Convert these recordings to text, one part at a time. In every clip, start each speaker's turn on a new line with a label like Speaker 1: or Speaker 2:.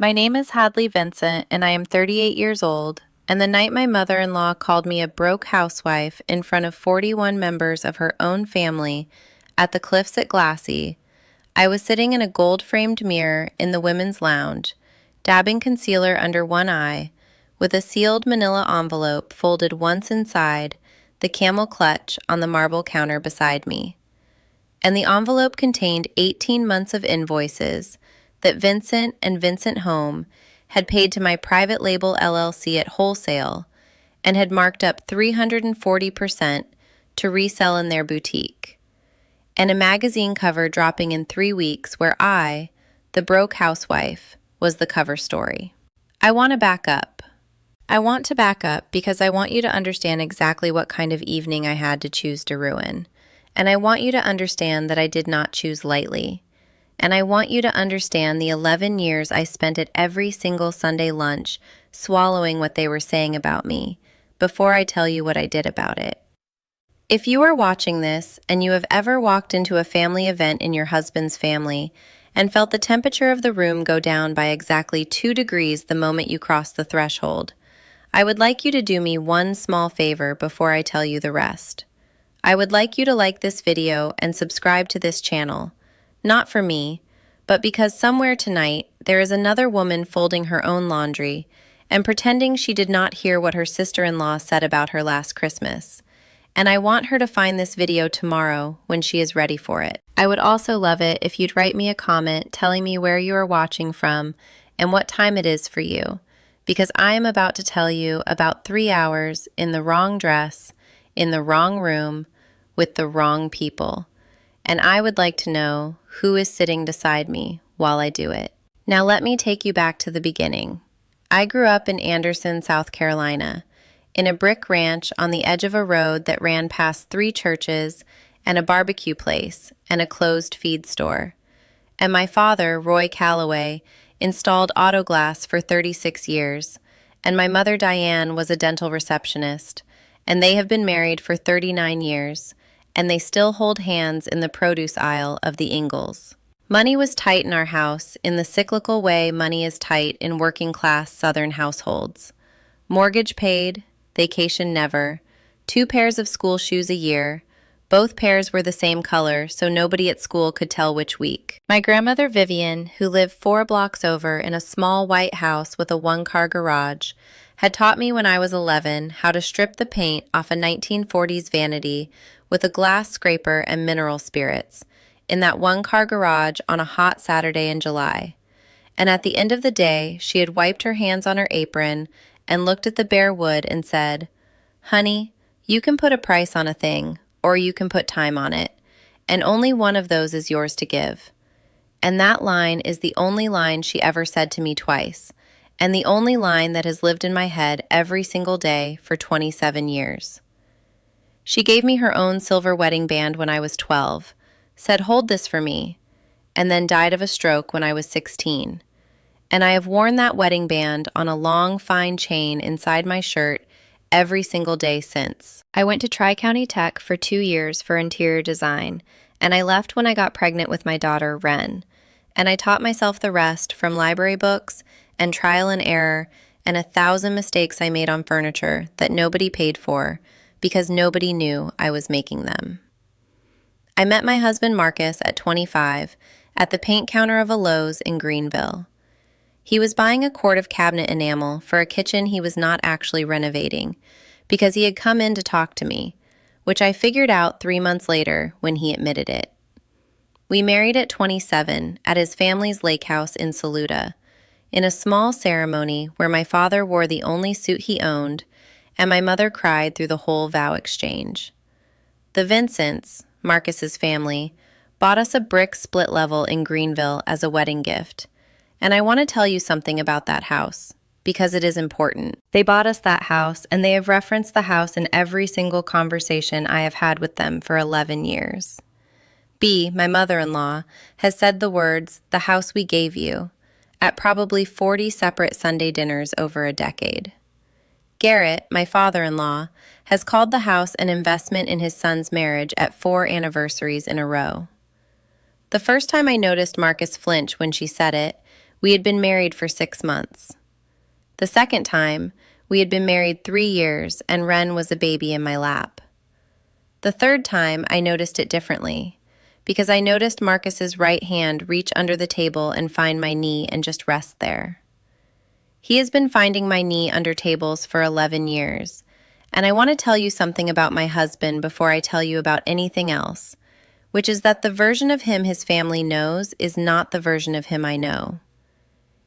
Speaker 1: My name is Hadley Vincent, and I am 38 years old. And the night my mother in law called me a broke housewife in front of 41 members of her own family at the Cliffs at Glassy, I was sitting in a gold framed mirror in the women's lounge, dabbing concealer under one eye, with a sealed manila envelope folded once inside, the camel clutch on the marble counter beside me. And the envelope contained 18 months of invoices that Vincent and Vincent Home had paid to my private label LLC at Wholesale and had marked up 340% to resell in their boutique. And a magazine cover dropping in 3 weeks where I, the broke housewife, was the cover story. I want to back up. I want to back up because I want you to understand exactly what kind of evening I had to choose to ruin. And I want you to understand that I did not choose lightly. And I want you to understand the 11 years I spent at every single Sunday lunch swallowing what they were saying about me before I tell you what I did about it. If you are watching this and you have ever walked into a family event in your husband's family and felt the temperature of the room go down by exactly 2 degrees the moment you cross the threshold, I would like you to do me one small favor before I tell you the rest. I would like you to like this video and subscribe to this channel, not for me, but because somewhere tonight there is another woman folding her own laundry and pretending she did not hear what her sister-in-law said about her last Christmas. And I want her to find this video tomorrow when she is ready for it. I would also love it if you'd write me a comment telling me where you are watching from and what time it is for you, because I am about to tell you about 3 hours in the wrong dress, in the wrong room, with the wrong people. And I would like to know who is sitting beside me while I do it. Now let me take you back to the beginning. I grew up in Anderson, South Carolina, in a brick ranch on the edge of a road that ran past 3 churches and a barbecue place and a closed feed store. And my father, Roy Calloway, installed auto glass for 36 years, and my mother, Diane, was a dental receptionist, and they have been married for 39 years, and they still hold hands in the produce aisle of the Ingalls. Money was tight in our house in the cyclical way money is tight in working-class Southern households. Mortgage paid, vacation never, 2 pairs of school shoes a year. Both pairs were the same color, so nobody at school could tell which week. My grandmother Vivian, who lived 4 blocks over in a small white house with a 1-car garage, had taught me when I was 11 how to strip the paint off a 1940s vanity with a glass scraper and mineral spirits in that 1-car garage on a hot Saturday in July. And at the end of the day, she had wiped her hands on her apron and looked at the bare wood and said, "Honey, you can put a price on a thing, or you can put time on it, and only one of those is yours to give." And that line is the only line she ever said to me twice, and the only line that has lived in my head every single day for 27 years. She gave me her own silver wedding band when I was 12, said, "Hold this for me," and then died of a stroke when I was 16. And I have worn that wedding band on a long, fine chain inside my shirt every single day since. I went to Tri-County Tech for 2 years for interior design, and I left when I got pregnant with my daughter, Wren. And I taught myself the rest from library books and trial and error and 1,000 mistakes I made on furniture that nobody paid for because nobody knew I was making them. I met my husband Marcus at 25 at the paint counter of a Lowe's in Greenville. He was buying a quart of cabinet enamel for a kitchen he was not actually renovating because he had come in to talk to me, which I figured out 3 months later when he admitted it. We married at 27 at his family's lake house in Saluda, in a small ceremony where my father wore the only suit he owned and my mother cried through the whole vow exchange. The Vincents, Marcus's family, bought us a brick split level in Greenville as a wedding gift. And I want to tell you something about that house, because it is important. They bought us that house, and they have referenced the house in every single conversation I have had with them for 11 years. B, my mother-in-law, has said the words, "the house we gave you," at probably 40 separate Sunday dinners over a decade. Garrett, my father-in-law, has called the house an investment in his son's marriage at 4 anniversaries in a row. The first time I noticed Marcus flinch when she said it We had been married for 6 months. The second time, we had been married 3 years and Ren was a baby in my lap. The third time, I noticed it differently, because I noticed Marcus's right hand reach under the table and find my knee and just rest there. He has been finding my knee under tables for 11 years, and I want to tell you something about my husband before I tell you about anything else, which is that the version of him his family knows is not the version of him I know.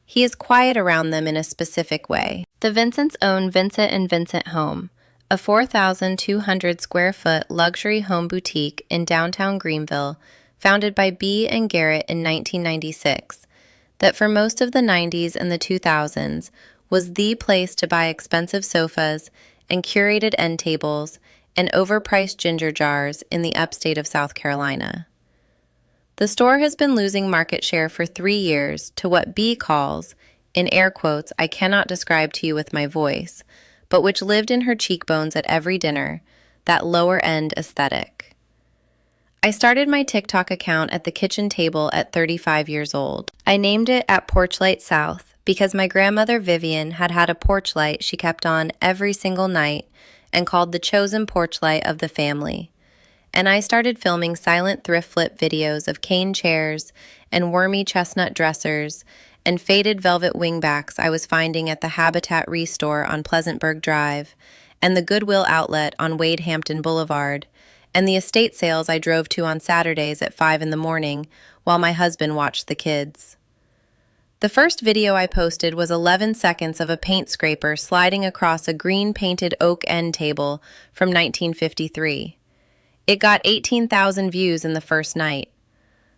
Speaker 1: He is quiet around them in a specific way. The Vincents own Vincent and Vincent Home, a 4,200 square foot luxury home boutique in downtown Greenville, founded by B and Garrett in 1996, that for most of the 90s and the 2000s was the place to buy expensive sofas and curated end tables and overpriced ginger jars in the upstate of South Carolina. The store has been losing market share for 3 years to what B calls, in air quotes I cannot describe to you with my voice, but which lived in her cheekbones at every dinner, that lower-end aesthetic. I started my TikTok account at the kitchen table at 35 years old. I named it at Porchlight South because my grandmother Vivian had had a porch light she kept on every single night and called the chosen porch light of the family. And I started filming silent thrift flip videos of cane chairs and wormy chestnut dressers and faded velvet wingbacks I was finding at the Habitat Restore on Pleasantburg Drive and the Goodwill Outlet on Wade Hampton Boulevard, and the estate sales I drove to on Saturdays at 5 in the morning while my husband watched the kids. The first video I posted was 11 seconds of a paint scraper sliding across a green-painted oak end table from 1953. It got 18,000 views in the first night.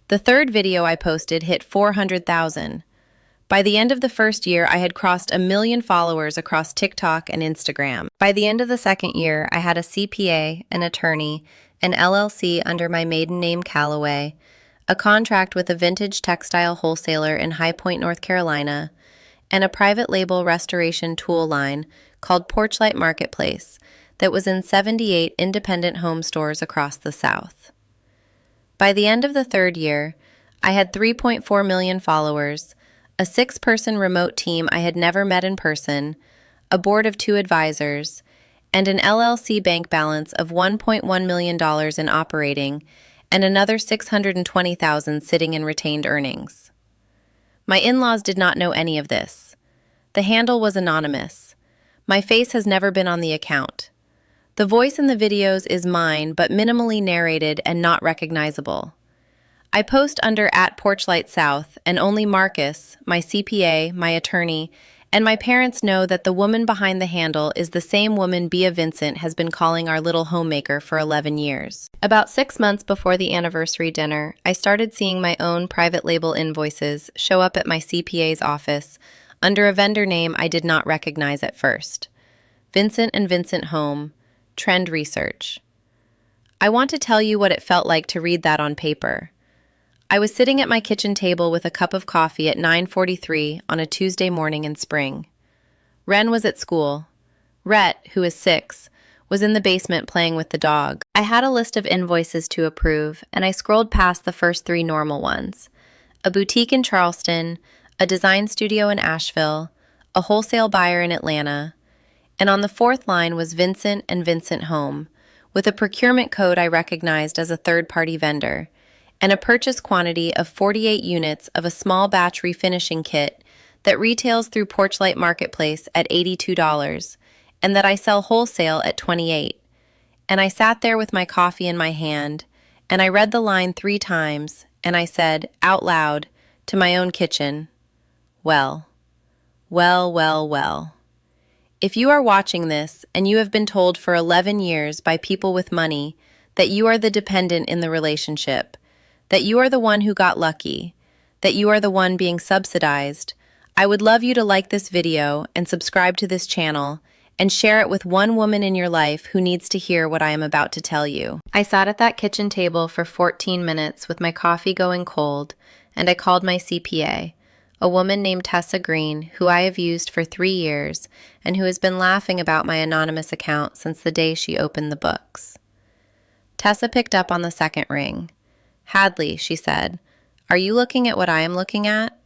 Speaker 1: The third video I posted hit 400,000. By the end of the first year, I had crossed 1 million followers across TikTok and Instagram. By the end of the second year, I had a CPA, an attorney, an LLC under my maiden name Callaway, a contract with a vintage textile wholesaler in High Point, North Carolina, and a private label restoration tool line called Porchlight Marketplace that was in 78 independent home stores across the South. By the end of the third year, I had 3.4 million followers, a 6-person remote team I had never met in person, a board of 2 advisors, and an LLC bank balance of $1.1 million in operating and another $620,000 sitting in retained earnings. My in-laws did not know any of this. The handle was anonymous. My face has never been on the account. The voice in the videos is mine, but minimally narrated and not recognizable. I post under @PorchlightSouth, and only Marcus, my CPA, my attorney, and my parents know that the woman behind the handle is the same woman Bea Vincent has been calling our little homemaker for 11 years. About 6 months before the anniversary dinner, I started seeing my own private label invoices show up at my CPA's office under a vendor name I did not recognize at first. Vincent and Vincent Home, Trend Research. I want to tell you what it felt like to read that on paper. I was sitting at my kitchen table with a cup of coffee at 9:43 on a Tuesday morning in spring. Ren was at school. Rhett, who is 6, was in the basement playing with the dog. I had a list of invoices to approve, and I scrolled past the first 3 normal ones. A boutique in Charleston, a design studio in Asheville, a wholesale buyer in Atlanta, and on the 4th line was Vincent and Vincent Home, with a procurement code I recognized as a third-party vendor, and a purchase quantity of 48 units of a small batch refinishing kit that retails through Porchlight Marketplace at $82, and that I sell wholesale at $28. And I sat there with my coffee in my hand, and I read the line 3 times, and I said, out loud, to my own kitchen, well, well, well, well. If you are watching this, and you have been told for 11 years by people with money that you are the dependent in the relationship, that you are the one who got lucky, that you are the one being subsidized, I would love you to like this video and subscribe to this channel and share it with one woman in your life who needs to hear what I am about to tell you. I sat at that kitchen table for 14 minutes with my coffee going cold, and I called my CPA, a woman named Tessa Green, who I have used for 3 years and who has been laughing about my anonymous account since the day she opened the books. Tessa picked up on the second ring. Hadley, she said, are you looking at what I am looking at?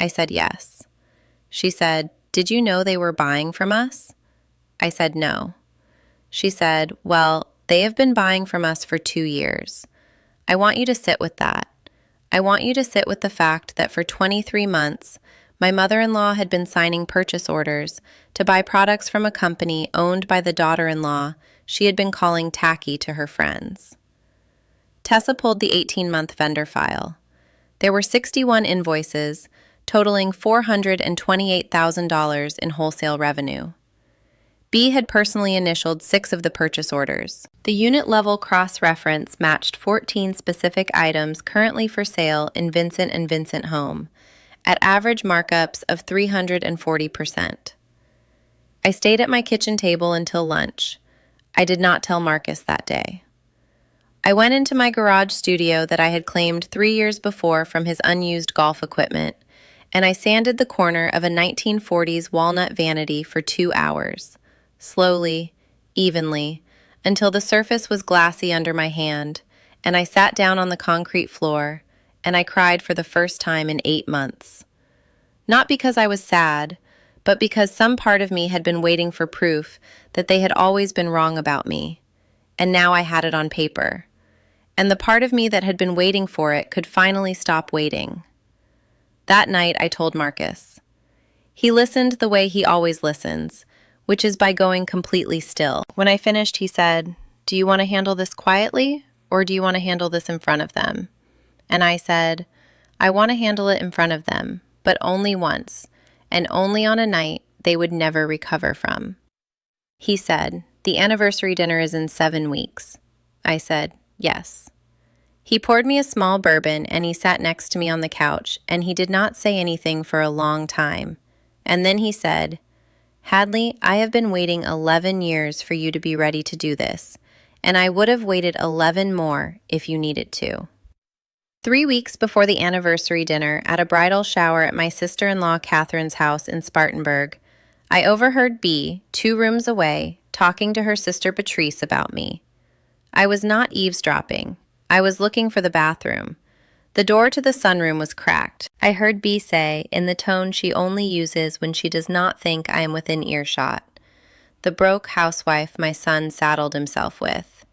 Speaker 1: I said yes. She said, "Did you know they were buying from us?" I said no. She said, "Well, they have been buying from us for 2 years. I want you to sit with that. I want you to sit with the fact that for 23 months, my mother-in-law had been signing purchase orders to buy products from a company owned by the daughter-in-law she had been calling tacky to her friends." Tessa pulled the 18-month vendor file. There were 61 invoices, totaling $428,000 in wholesale revenue. B had personally initialed 6 of the purchase orders. The unit-level cross-reference matched 14 specific items currently for sale in Vincent and Vincent Home, at average markups of 340%. I stayed at my kitchen table until lunch. I did not tell Marcus that day. I went into my garage studio that I had claimed 3 years before from his unused golf equipment, and I sanded the corner of a 1940s walnut vanity for 2 hours, slowly, evenly, until the surface was glassy under my hand, and I sat down on the concrete floor, and I cried for the first time in 8 months. Not because I was sad, but because some part of me had been waiting for proof that they had always been wrong about me, and now I had it on paper. And the part of me that had been waiting for it could finally stop waiting. That night, I told Marcus. He listened the way he always listens, which is by going completely still. When I finished, he said, "Do you want to handle this quietly, or do you want to handle this in front of them?" And I said, "I want to handle it in front of them, but only once, and only on a night they would never recover from." He said, "The anniversary dinner is in 7 weeks." I said, "Yes." He poured me a small bourbon and he sat next to me on the couch, and he did not say anything for a long time. And then he said, "Hadley, I have been waiting 11 years for you to be ready to do this, and I would have waited 11 more if you needed to." 3 weeks before the anniversary dinner at a bridal shower at my sister-in-law Catherine's house in Spartanburg, I overheard B, 2 rooms away, talking to her sister Patrice about me. I was not eavesdropping. I was looking for the bathroom. The door to the sunroom was cracked. I heard B say, in the tone she only uses when she does not think I am within earshot, "The broke housewife my son saddled himself with."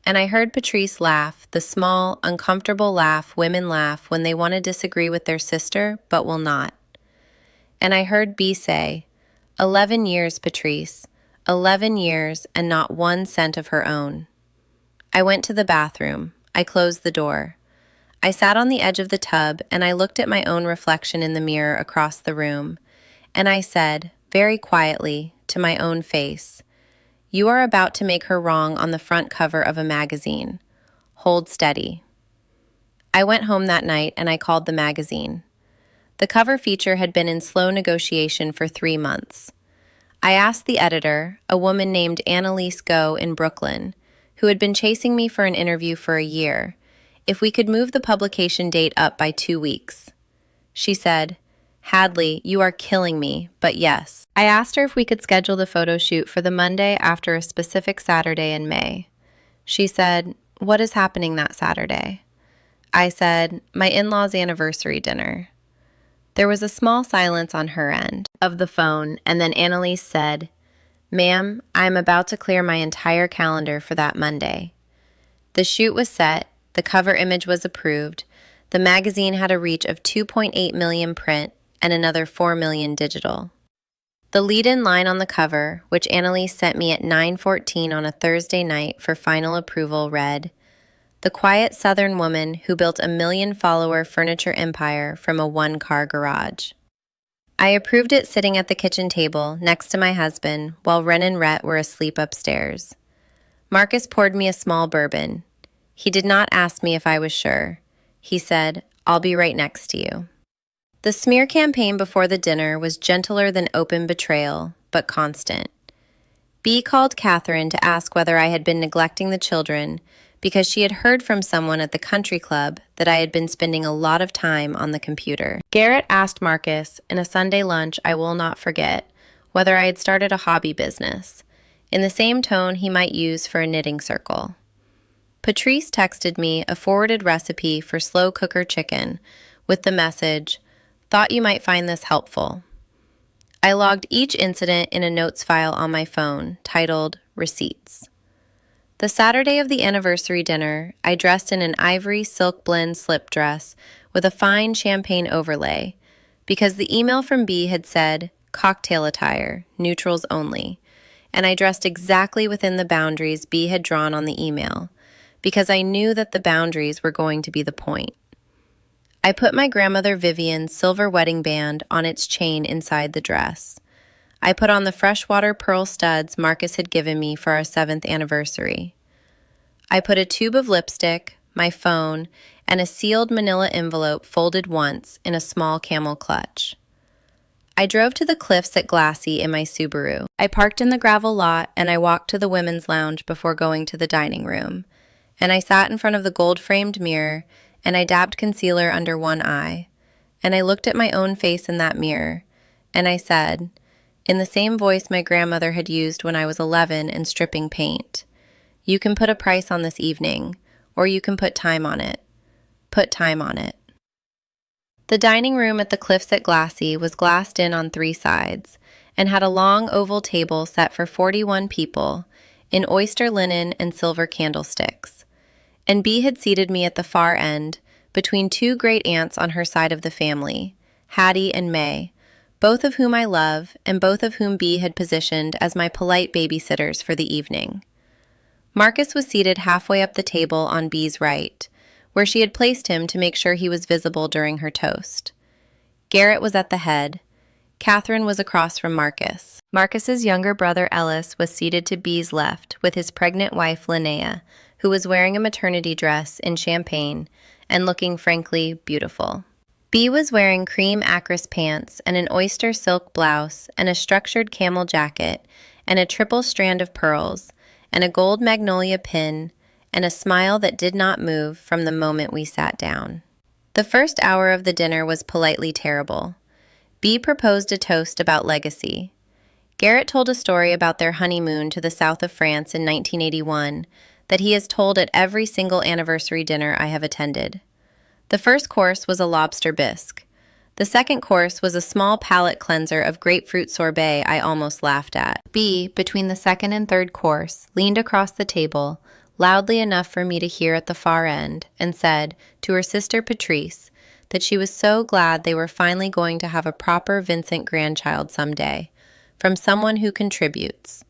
Speaker 1: And I heard Patrice laugh, the small, uncomfortable laugh women laugh when they want to disagree with their sister but will not. And I heard B say, 11 years, Patrice. 11 years and not 1 cent of her own." I went to the bathroom. I closed the door. I sat on the edge of the tub and I looked at my own reflection in the mirror across the room. And I said, very quietly, to my own face, "You are about to make her wrong on the front cover of a magazine. Hold steady." I went home that night and I called the magazine. The cover feature had been in slow negotiation for 3 months. I asked the editor, a woman named Annalise Go in Brooklyn, who had been chasing me for an interview for a year, if we could move the publication date up by 2 weeks. She said, "Hadley, you are killing me, but yes." I asked her if we could schedule the photo shoot for the Monday after a specific Saturday in May. She said, "What is happening that Saturday?" I said, "My in-laws' anniversary dinner." There was a small silence on her end of the phone, and then Annalise said, "Ma'am, I am about to clear my entire calendar for that Monday." The shoot was set, the cover image was approved, the magazine had a reach of 2.8 million print and another 4 million digital. The lead-in line on the cover, which Annalise sent me at 9:14 on a Thursday night for final approval, read, "The quiet Southern woman who built a 1-million-follower furniture empire from a 1-car garage." I approved it sitting at the kitchen table next to my husband while Ren and Rhett were asleep upstairs. Marcus poured me a small bourbon. He did not ask me if I was sure. He said, "I'll be right next to you." The smear campaign before the dinner was gentler than open betrayal, but constant. B called Catherine to ask whether I had been neglecting the children because she had heard from someone at the country club that I had been spending a lot of time on the computer. Garrett asked Marcus, in a Sunday lunch I will not forget, whether I had started a hobby business, in the same tone he might use for a knitting circle. Patrice texted me a forwarded recipe for slow cooker chicken with the message, Thought you might find this helpful. I logged each incident in a notes file on my phone, titled Receipts. The Saturday of the anniversary dinner, I dressed in an ivory silk blend slip dress with a fine champagne overlay, because the email from B had said, cocktail attire, neutrals only, and I dressed exactly within the boundaries B had drawn on the email, because I knew that the boundaries were going to be the point. I put my grandmother Vivian's silver wedding band on its chain inside the dress. I put on the freshwater pearl studs Marcus had given me for our 7th anniversary. I put a tube of lipstick, my phone, and a sealed manila envelope folded once in a small camel clutch. I drove to the cliffs at Glassy in my Subaru. I parked in the gravel lot and I walked to the women's lounge before going to the dining room. And I sat in front of the gold-framed mirror and I dabbed concealer under one eye. And I looked at my own face in that mirror. And I said, in the same voice my grandmother had used when I was 11 and stripping paint, you can put a price on this evening, or you can put time on it. Put time on it. The dining room at the Cliffs at Glassy was glassed in on 3 sides and had a long oval table set for 41 people in oyster linen and silver candlesticks. And B had seated me at the far end between 2 great aunts on her side of the family, Hattie and May, both of whom I love and both of whom B had positioned as my polite babysitters for the evening. Marcus was seated halfway up the table on B's right, where she had placed him to make sure he was visible during her toast. Garrett was at the head. Catherine was across from Marcus. Marcus's younger brother Ellis was seated to B's left with his pregnant wife Linnea, who was wearing a maternity dress in champagne and looking frankly beautiful. B was wearing cream acris pants and an oyster silk blouse and a structured camel jacket and a triple strand of pearls and a gold magnolia pin and a smile that did not move from the moment we sat down. The first hour of the dinner was politely terrible. B proposed a toast about legacy. Garrett told a story about their honeymoon to the south of France in 1981 that he has told at every single anniversary dinner I have attended. The first course was a lobster bisque. The second course was a small palate cleanser of grapefruit sorbet I almost laughed at. B, between the second and third course, leaned across the table, loudly enough for me to hear at the far end, and said, to her sister Patrice, that she was so glad they were finally going to have a proper Vincent grandchild someday, from someone who contributes.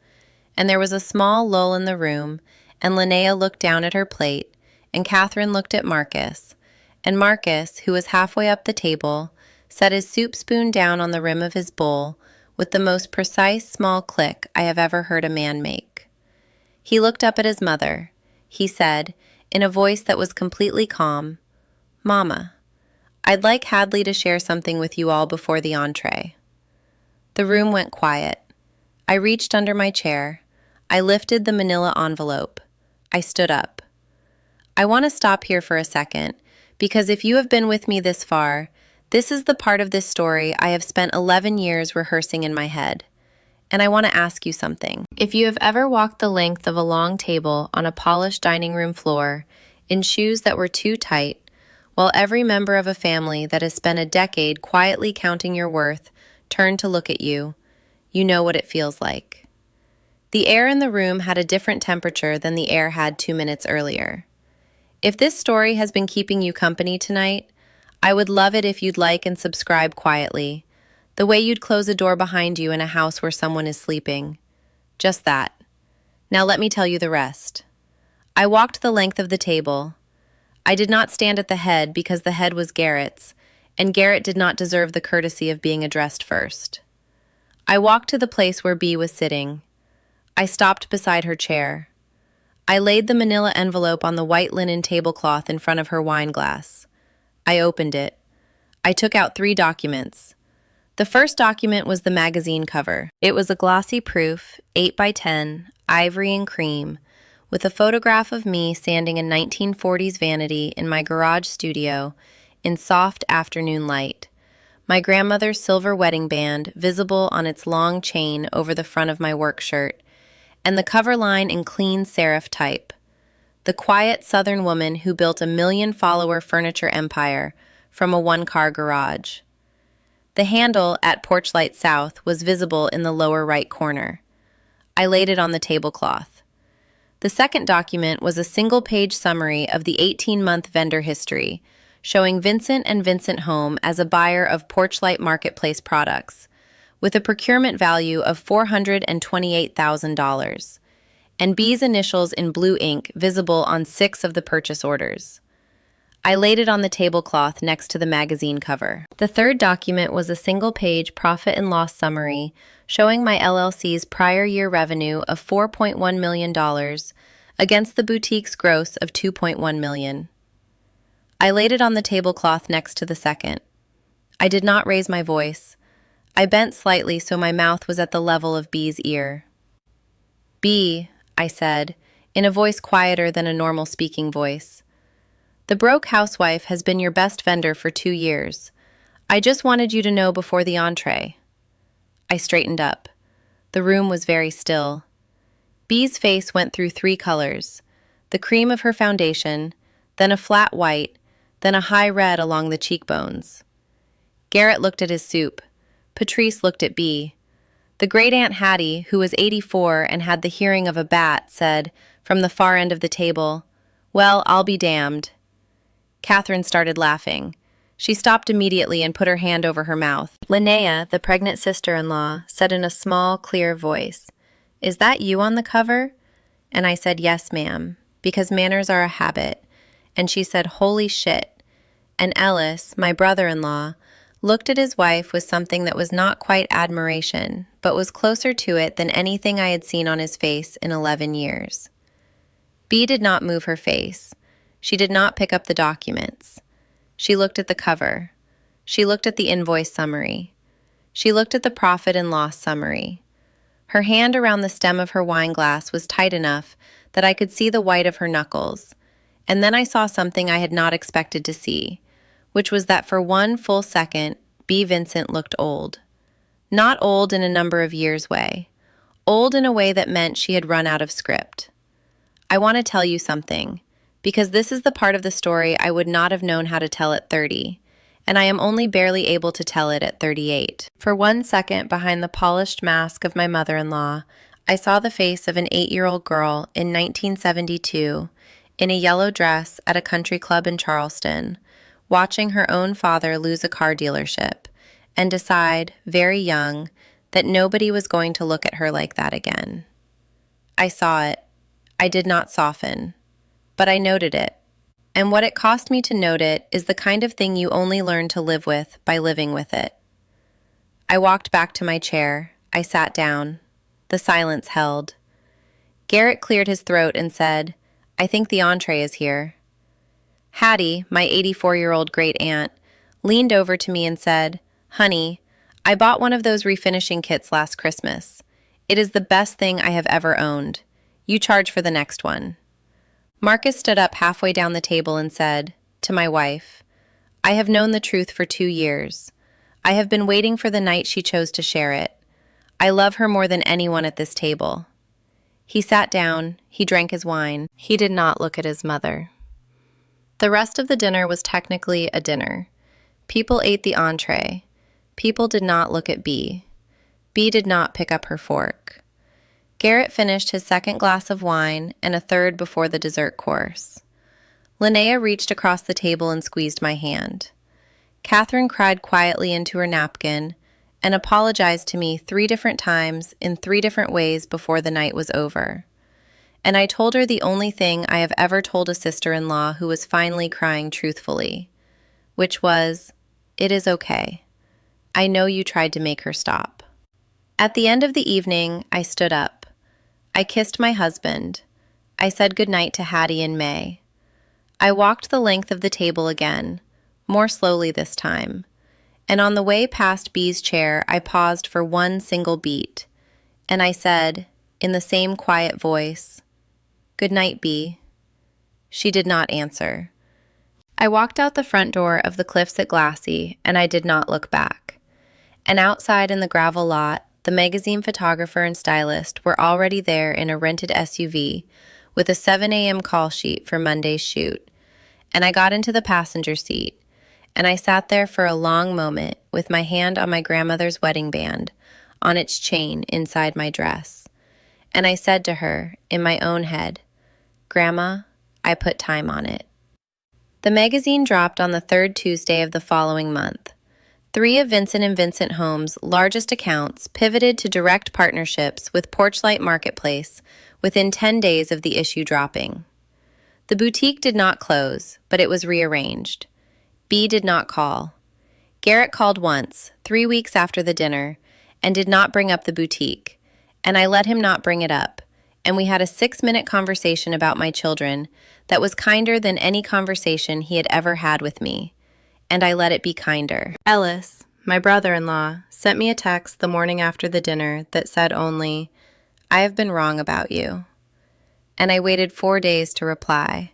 Speaker 1: And there was a small lull in the room, and Linnea looked down at her plate, and Catherine looked at Marcus, and Marcus, who was halfway up the table, set his soup spoon down on the rim of his bowl with the most precise small click I have ever heard a man make. He looked up at his mother. He said, in a voice that was completely calm, "Mama, I'd like Hadley to share something with you all before the entree." The room went quiet. I reached under my chair. I lifted the manila envelope. I stood up. I want to stop here for a second, because if you have been with me this far, this is the part of this story I have spent 11 years rehearsing in my head. And I want to ask you something. If you have ever walked the length of a long table on a polished dining room floor in shoes that were too tight, while every member of a family that has spent a decade quietly counting your worth turned to look at you, you know what it feels like. The air in the room had a different temperature than the air had 2 minutes earlier. If this story has been keeping you company tonight, I would love it if you'd like and subscribe quietly, the way you'd close a door behind you in a house where someone is sleeping. Just that. Now let me tell you the rest. I walked the length of the table. I did not stand at the head because the head was Garrett's, and Garrett did not deserve the courtesy of being addressed first. I walked to the place where B was sitting. I stopped beside her chair. I laid the manila envelope on the white linen tablecloth in front of her wine glass. I opened it. I took out 3 documents. The first document was the magazine cover. It was a glossy proof, 8 by 10, ivory and cream, with a photograph of me sanding a 1940s vanity in my garage studio in soft afternoon light, my grandmother's silver wedding band visible on its long chain over the front of my work shirt, and the cover line in clean serif type. The quiet Southern woman who built a 1 million-follower furniture empire from a 1-car garage. The handle at Porch Light South was visible in the lower right corner. I laid it on the tablecloth. The second document was a single-page summary of the 18-month vendor history, showing Vincent and Vincent Home as a buyer of Porchlight Marketplace products, with a procurement value of $428,000, and B's initials in blue ink visible on 6 of the purchase orders. I laid it on the tablecloth next to the magazine cover. The third document was a single-page profit and loss summary showing my LLC's prior year revenue of $4.1 million against the boutique's gross of $2.1 million. I laid it on the tablecloth next to the second. I did not raise my voice. I bent slightly so my mouth was at the level of B's ear. "B," I said, in a voice quieter than a normal speaking voice. "The broke housewife has been your best vendor for 2 years. I just wanted you to know before the entree." I straightened up. The room was very still. B's face went through 3 colors: the cream of her foundation, then a flat white, then a high red along the cheekbones. Garrett looked at his soup. Patrice looked at B. The great Aunt Hattie, who was 84 and had the hearing of a bat, said, from the far end of the table, "Well, I'll be damned." Catherine started laughing. She stopped immediately and put her hand over her mouth. Linnea, the pregnant sister-in-law, said in a small, clear voice, "Is that you on the cover?" And I said, "Yes, ma'am," because manners are a habit. And she said, "Holy shit." And Ellis, my brother-in-law, looked at his wife with something that was not quite admiration, but was closer to it than anything I had seen on his face in 11 years. B did not move her face. She did not pick up the documents. She looked at the cover. She looked at the invoice summary. She looked at the profit and loss summary. Her hand around the stem of her wine glass was tight enough that I could see the white of her knuckles. And then I saw something I had not expected to see, which was that for 1 full second, B. Vincent looked old. Not old in a number of years way. Old in a way that meant she had run out of script. I want to tell you something, because this is the part of the story I would not have known how to tell at 30, and I am only barely able to tell it at 38. For 1 second behind the polished mask of my mother-in-law, I saw the face of an 8-year-old girl in 1972 in a yellow dress at a country club in Charleston, watching her own father lose a car dealership, and decide, very young, that nobody was going to look at her like that again. I saw it. I did not soften. But I noted it. And what it cost me to note it is the kind of thing you only learn to live with by living with it. I walked back to my chair. I sat down. The silence held. Garrett cleared his throat and said, "I think the entree is here." Hattie, my 84-year-old great-aunt, leaned over to me and said, "Honey, I bought one of those refinishing kits last Christmas. It is the best thing I have ever owned. You charge for the next one." Marcus stood up halfway down the table and said, to my wife, "I have known the truth for 2 years. I have been waiting for the night she chose to share it. I love her more than anyone at this table." He sat down. He drank his wine. He did not look at his mother. The rest of the dinner was technically a dinner. People ate the entree. People did not look at B. B did not pick up her fork. Garrett finished his second glass of wine and a third before the dessert course. Linnea reached across the table and squeezed my hand. Catherine cried quietly into her napkin and apologized to me 3 different times in 3 different ways before the night was over. And I told her the only thing I have ever told a sister-in-law who was finally crying truthfully, which was, "It is okay. I know you tried to make her stop." At the end of the evening, I stood up. I kissed my husband. I said goodnight to Hattie and May. I walked the length of the table again, more slowly this time, and on the way past B's chair, I paused for 1 single beat, and I said, in the same quiet voice, "Good night, B." She did not answer. I walked out the front door of the Cliffs at Glassy, and I did not look back. And outside in the gravel lot, the magazine photographer and stylist were already there in a rented SUV with a 7 a.m. call sheet for Monday's shoot, and I got into the passenger seat, and I sat there for a long moment with my hand on my grandmother's wedding band, on its chain inside my dress. And I said to her, in my own head, "Grandma, I put time on it." The magazine dropped on the third Tuesday of the following month. 3 of Vincent and Vincent Homes' largest accounts pivoted to direct partnerships with Porchlight Marketplace within 10 days of the issue dropping. The boutique did not close, but it was rearranged. B did not call. Garrett called once, 3 weeks after the dinner, and did not bring up the boutique, and I let him not bring it up, and we had a 6-minute conversation about my children that was kinder than any conversation he had ever had with me, and I let it be kinder. Ellis, my brother-in-law, sent me a text the morning after the dinner that said only, "I have been wrong about you." And I waited 4 days to reply,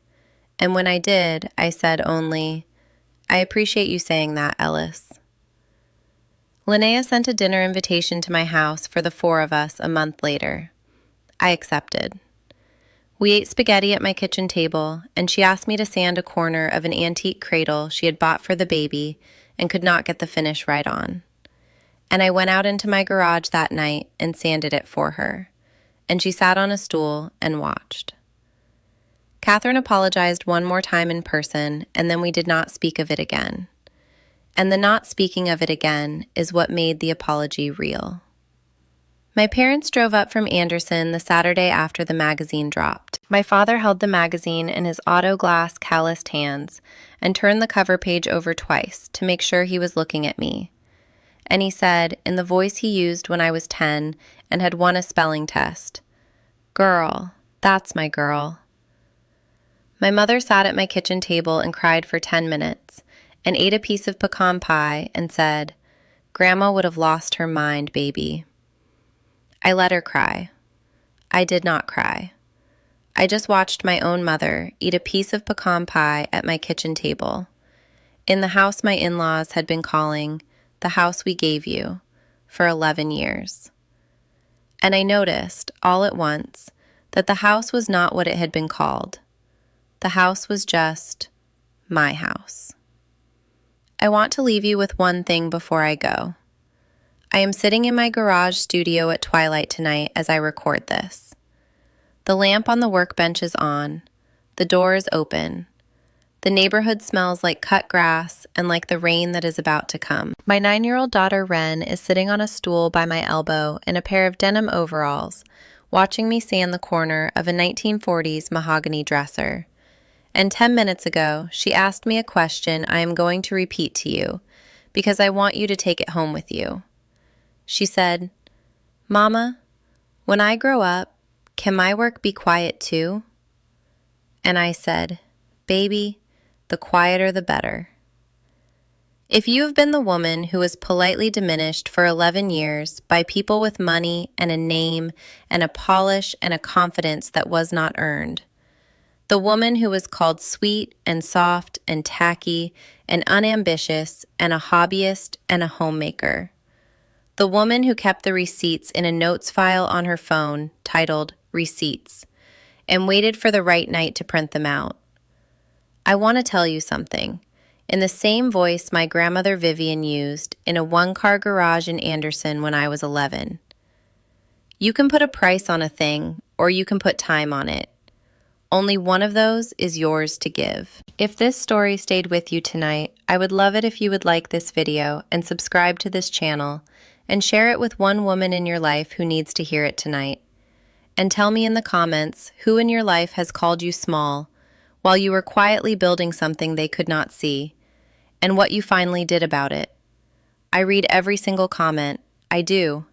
Speaker 1: and when I did, I said only, "I appreciate you saying that, Ellis." Linnea sent a dinner invitation to my house for the 4 of us a month later. I accepted. We ate spaghetti at my kitchen table, and she asked me to sand a corner of an antique cradle she had bought for the baby and could not get the finish right on. And I went out into my garage that night and sanded it for her, and she sat on a stool and watched. Catherine apologized one more time in person, and then we did not speak of it again. And the not speaking of it again is what made the apology real. My parents drove up from Anderson the Saturday after the magazine dropped. My father held the magazine in his auto-glass calloused hands and turned the cover page over twice to make sure he was looking at me. And he said, in the voice he used when I was 10 and had won a spelling test, "Girl, that's my girl." My mother sat at my kitchen table and cried for 10 minutes and ate a piece of pecan pie and said, "Grandma would have lost her mind, baby." I let her cry. I did not cry. I just watched my own mother eat a piece of pecan pie at my kitchen table, in the house my in-laws had been calling the house we gave you for 11 years. And I noticed, all at once, that the house was not what it had been called. The house was just my house. I want to leave you with one thing before I go. I am sitting in my garage studio at twilight tonight as I record this. The lamp on the workbench is on. The door is open. The neighborhood smells like cut grass and like the rain that is about to come. My 9-year-old daughter Wren is sitting on a stool by my elbow in a pair of denim overalls, watching me sand the corner of a 1940s mahogany dresser. And 10 minutes ago, she asked me a question I am going to repeat to you, because I want you to take it home with you. She said, "Mama, when I grow up, can my work be quiet too?" And I said, "Baby, the quieter the better." If you have been the woman who was politely diminished for 11 years by people with money and a name and a polish and a confidence that was not earned, the woman who was called sweet and soft and tacky and unambitious and a hobbyist and a homemaker, the woman who kept the receipts in a notes file on her phone titled Receipts and waited for the right night to print them out, I want to tell you something. In the same voice my grandmother Vivian used in a one-car garage in Anderson when I was 11. You can put a price on a thing, or you can put time on it. Only one of those is yours to give. If this story stayed with you tonight, I would love it if you would like this video and subscribe to this channel and share it with one woman in your life who needs to hear it tonight. And tell me in the comments who in your life has called you small while you were quietly building something they could not see, and what you finally did about it. I read every single comment. I do.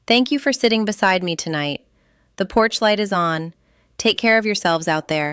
Speaker 1: Thank you for sitting beside me tonight. The porch light is on. Take care of yourselves out there.